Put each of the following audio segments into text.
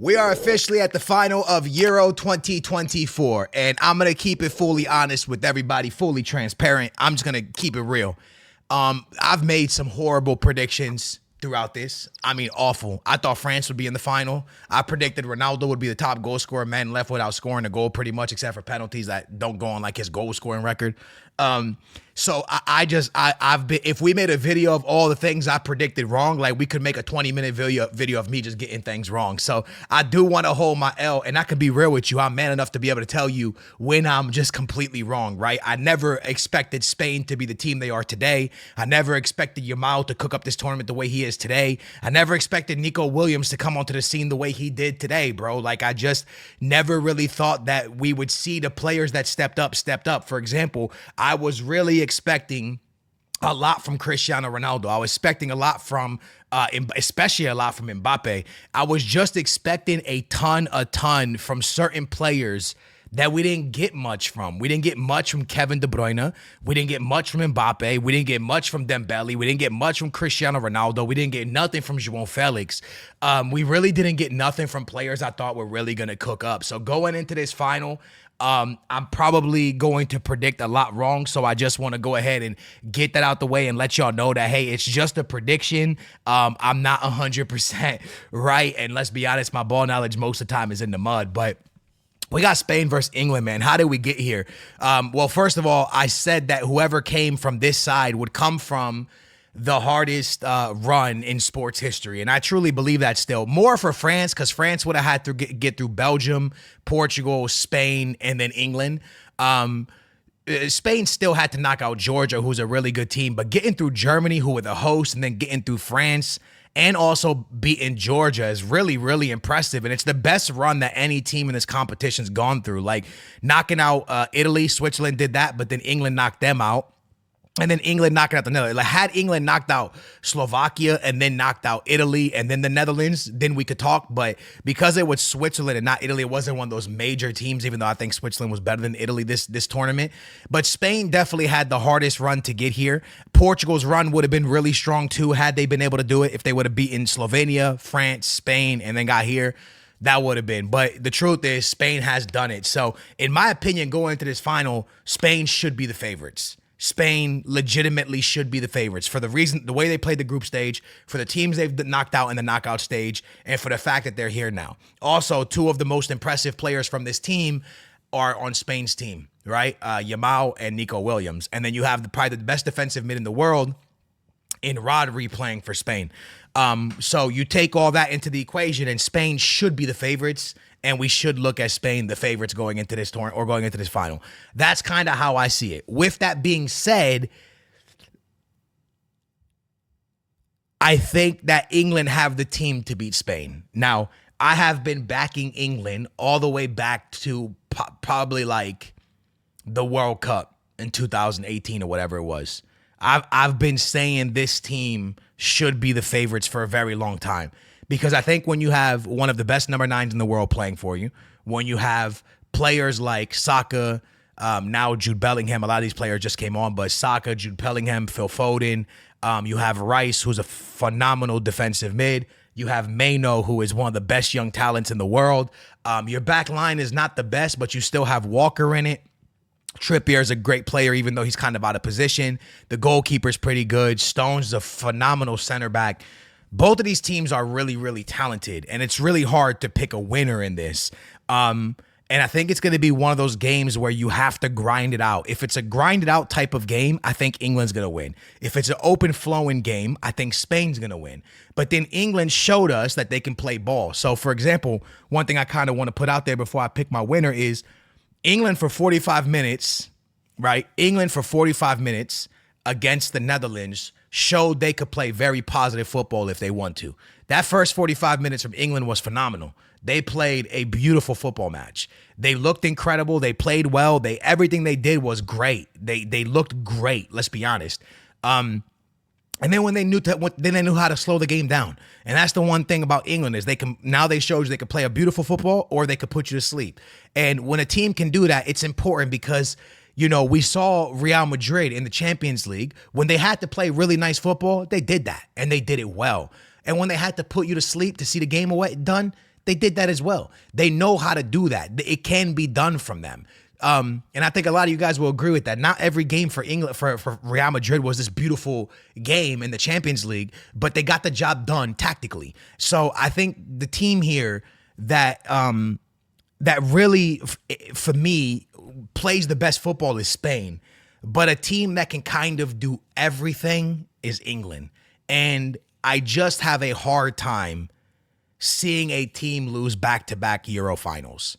We are officially at the final of Euro 2024, and I'm going to keep it fully honest with everybody, fully transparent. I'm just going to keep it real. I've made some horrible predictions throughout this. I mean, awful. I thought France would be in the final. I predicted Ronaldo would be the top goal scorer, man left without scoring a goal pretty much, except for penalties that don't go on like his goal scoring record. So I've been, if we made a video of all the things I predicted wrong, like we could make a 20-minute video of me just getting things wrong. So I do want to hold my L, and I can be real with you. I'm man enough to be able to tell you when I'm just completely wrong, right? I never expected Spain to be the team they are today. I never expected Yamal to cook up this tournament the way he is today. I never expected Nico Williams to come onto the scene the way he did today, bro. Like, I just never really thought that we would see the players that stepped up. For example, I was really expecting a lot from Cristiano Ronaldo. I was expecting a lot from, especially a lot from Mbappe. I was just expecting a ton from certain players that we didn't get much from. We didn't get much from Kevin De Bruyne. We didn't get much from Mbappe. We didn't get much from Dembele. We didn't get much from Cristiano Ronaldo. We didn't get nothing from João Felix. We really didn't get nothing from players I thought were really going to cook up. So going into this final, I'm probably going to predict a lot wrong, so I just want to go ahead and get that out the way and let y'all know that, hey, it's just a prediction. I'm not 100% right, and let's be honest, my ball knowledge most of the time is in the mud, but we got Spain versus England, man. How did we get here? Well, first of all, I said that whoever came from this side would come from the hardest run in sports history. And I truly believe that still. More for France, because France would have had to get through Belgium, Portugal, Spain, and then England. Spain still had to knock out Georgia, who's a really good team. But getting through Germany, who were the hosts, and then getting through France, and also beating Georgia is really, really impressive. And it's the best run that any team in this competition's gone through. Like, knocking out Italy, Switzerland did that, but then England knocked them out. And then England knocking out the Netherlands. Like, had England knocked out Slovakia and then knocked out Italy and then the Netherlands, then we could talk. But because it was Switzerland and not Italy, it wasn't one of those major teams, even though I think Switzerland was better than Italy this tournament. But Spain definitely had the hardest run to get here. Portugal's run would have been really strong too had they been able to do it. If they would have beaten Slovenia, France, Spain, and then got here, that would have been. But the truth is, Spain has done it. So in my opinion, going into this final, Spain should be the favorites. Spain legitimately should be the favorites for the way they played the group stage, for the teams they've knocked out in the knockout stage, and for the fact that they're here now. Also, two of the most impressive players from this team are on Spain's team, right? Yamal and Nico Williams. And then you have probably the best defensive mid in the world in Rodri playing for Spain. So you take all that into the equation, and Spain should be the favorites, and we should look at Spain the favorites going into this tournament or going into this final. That's kind of how I see it. With that being said, I think that England have the team to beat Spain. Now, I have been backing England all the way back to probably like the World Cup in 2018 or whatever it was. I've been saying this team should be the favorites for a very long time, because I think when you have one of the best number 9s in the world playing for you, when you have players like Saka, now Jude Bellingham, a lot of these players just came on, but Saka, Jude Bellingham, Phil Foden, you have Rice, who's a phenomenal defensive mid. You have Maino, who is one of the best young talents in the world. Your back line is not the best, but you still have Walker in it. Trippier is a great player, even though he's kind of out of position. The goalkeeper's pretty good. Stones is a phenomenal center back. Both of these teams are really, really talented, and it's really hard to pick a winner in this. And I think it's going to be one of those games where you have to grind it out. If it's a grind it out type of game, I think England's going to win. If it's an open flowing game, I think Spain's going to win. But then England showed us that they can play ball. So, for example, one thing I kind of want to put out there before I pick my winner is England for 45 minutes, right? England for 45 minutes against the Netherlands showed they could play very positive football if they want to. That first 45 minutes from England was phenomenal. They played a beautiful football match. They looked incredible. They played well. Everything they did was great. They looked great, let's be honest. And then when they knew how to slow the game down. And that's the one thing about England is they showed you they can play a beautiful football or they could put you to sleep. And when a team can do that, it's important because, you know, we saw Real Madrid in the Champions League. When they had to play really nice football, they did that, and they did it well. And when they had to put you to sleep to see the game done, they did that as well. They know how to do that. It can be done from them. And I think a lot of you guys will agree with that. Not every game for England, for Real Madrid was this beautiful game in the Champions League, but they got the job done tactically. So I think the team here that that really, for me, plays the best football is Spain. But a team that can kind of do everything is England. And I just have a hard time seeing a team lose back-to-back Euro finals.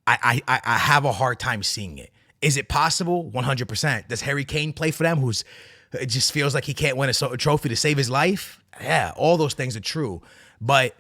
I have a hard time seeing it. Is it possible? 100%. Does Harry Kane play for them? It just feels like he can't win a trophy to save his life? Yeah, all those things are true. But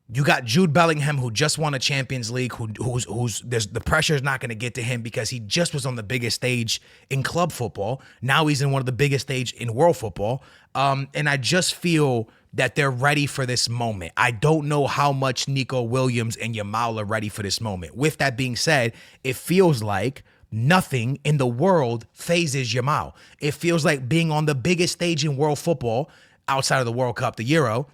you got Jude Bellingham, who just won a Champions League, who's the pressure is not going to get to him because he just was on the biggest stage in club football. Now he's in one of the biggest stage in world football. And I just feel that they're ready for this moment. I don't know how much Nico Williams and Yamal are ready for this moment. With that being said, it feels like nothing in the world phases Yamal. It feels like being on the biggest stage in world football outside of the World Cup, the Euro.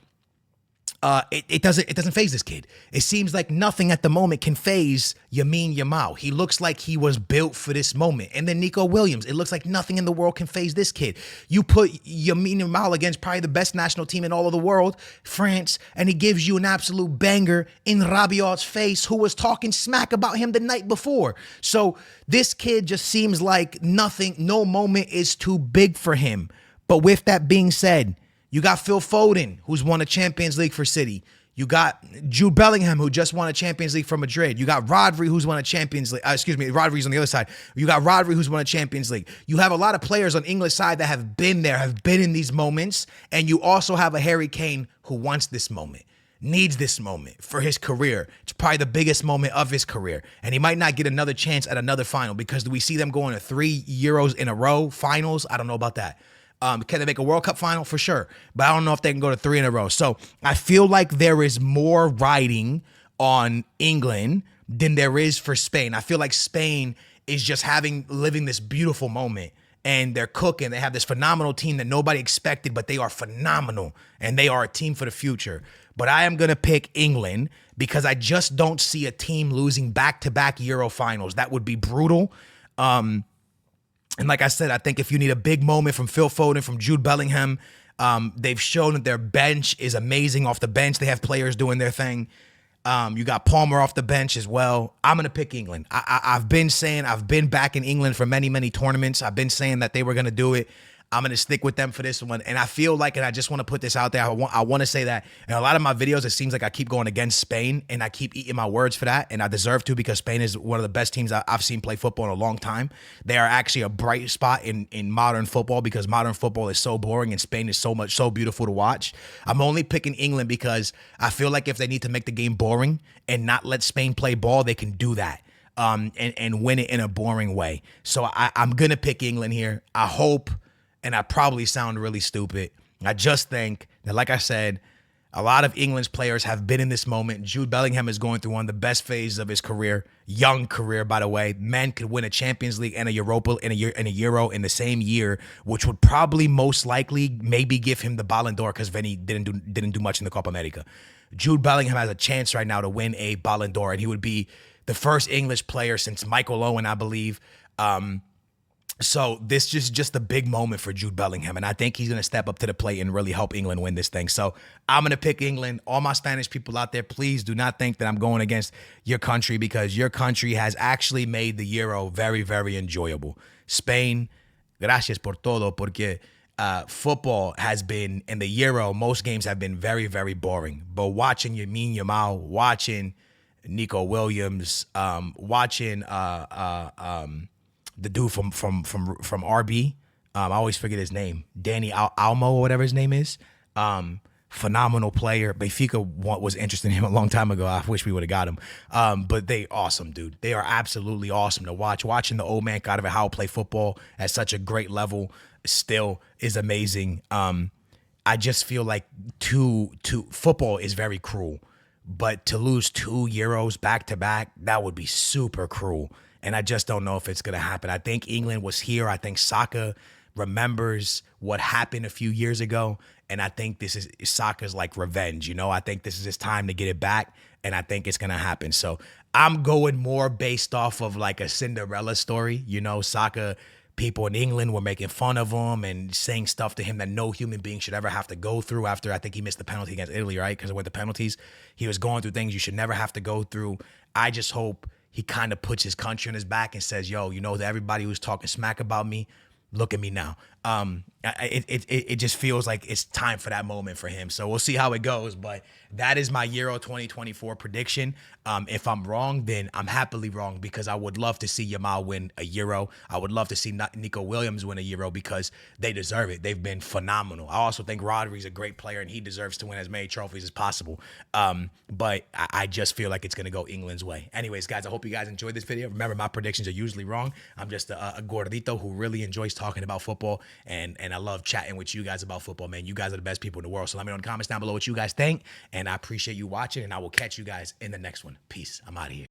It doesn't phase this kid. It seems like nothing at the moment can phase Lamine Yamal. He looks like he was built for this moment. And then Nico Williams, it looks like nothing in the world can phase this kid. You put Lamine Yamal against probably the best national team in all of the world, France, and he gives you an absolute banger in Rabiot's face, who was talking smack about him the night before. So this kid just seems like nothing, no moment is too big for him. But with that being said, you got Phil Foden, who's won a Champions League for City. You got Jude Bellingham, who just won a Champions League for Madrid. You got Rodri, who's won a Champions League. Rodri's on the other side. You got Rodri, who's won a Champions League. You have a lot of players on English side that have been there, have been in these moments. And you also have a Harry Kane who wants this moment, needs this moment for his career. It's probably the biggest moment of his career. And he might not get another chance at another final because do we see them going to 3 Euros in a row finals? I don't know about that. Can they make a World Cup final? For sure. But I don't know if they can go to 3 in a row. So I feel like there is more riding on England than there is for Spain. I feel like Spain is just living this beautiful moment. And they're cooking. They have this phenomenal team that nobody expected, but they are phenomenal. And they are a team for the future. But I am going to pick England because I just don't see a team losing back-to-back Euro finals. That would be brutal. And like I said, I think if you need a big moment from Phil Foden, from Jude Bellingham, they've shown that their bench is amazing off the bench. They have players doing their thing. You got Palmer off the bench as well. I'm going to pick England. I've been back in England for many, many tournaments. I've been saying that they were going to do it. I'm going to stick with them for this one. And I feel like, and I just want to put this out there, I want to say that in a lot of my videos, it seems like I keep going against Spain, and I keep eating my words for that, and I deserve to because Spain is one of the best teams I've seen play football in a long time. They are actually a bright spot in modern football because modern football is so boring and Spain is so beautiful to watch. I'm only picking England because I feel like if they need to make the game boring and not let Spain play ball, they can do that. And win it in a boring way. So I'm going to pick England here. I hope, and I probably sound really stupid, I just think that, like I said, a lot of England's players have been in this moment. Jude Bellingham is going through one of the best phases of his career, young career, by the way. Man could win a Champions League and a Europa and a Euro in the same year, which would probably most likely maybe give him the Ballon d'Or because Vinny didn't do much in the Copa America. Jude Bellingham has a chance right now to win a Ballon d'Or, and he would be the first English player since Michael Owen, I believe. So this is just a big moment for Jude Bellingham, and I think he's going to step up to the plate and really help England win this thing. So I'm going to pick England. All my Spanish people out there, please do not think that I'm going against your country because your country has actually made the Euro very, very enjoyable. Spain, gracias por todo, porque football has been, in the Euro, most games have been very, very boring. But watching Lamine Yamal, watching Nico Williams, watching the dude from RB. I always forget his name. Danny Almo or whatever his name is. Phenomenal player. Benfica was interested in him a long time ago. I wish we would have got him. But they awesome, dude. They are absolutely awesome to watch. Watching the old man Carvajal play football at such a great level still is amazing. I just feel like football is very cruel. But to lose 2 Euros back to back, that would be super cruel. And I just don't know if it's going to happen. I think England was here. I think Saka remembers what happened a few years ago. And I think this is Saka's like revenge. You know, I think this is his time to get it back. and I think it's gonna happen. So I'm going more based off of like a Cinderella story. You know, Saka people in England were making fun of him and saying stuff to him that no human being should ever have to go through after I think he missed the penalty against Italy, right? Because with the penalties, he was going through things you should never have to go through. I just hope he kind of puts his country on his back and says, yo, you know, that everybody who's talking smack about me, look at me now. It just feels like it's time for that moment for him. So we'll see how it goes. But that is my Euro 2024 prediction. If I'm wrong, then I'm happily wrong because I would love to see Yamal win a Euro. I would love to see Nico Williams win a Euro because they deserve it. They've been phenomenal. I also think Rodri's a great player and he deserves to win as many trophies as possible. But I just feel like it's going to go England's way. Anyways, guys, I hope you guys enjoyed this video. Remember, my predictions are usually wrong. I'm just a gordito who really enjoys talking about football, and I love chatting with you guys about football, man. You guys are the best people in the world. So let me know in the comments down below what you guys think, and I appreciate you watching, and I will catch you guys in the next one. Peace. I'm out of here.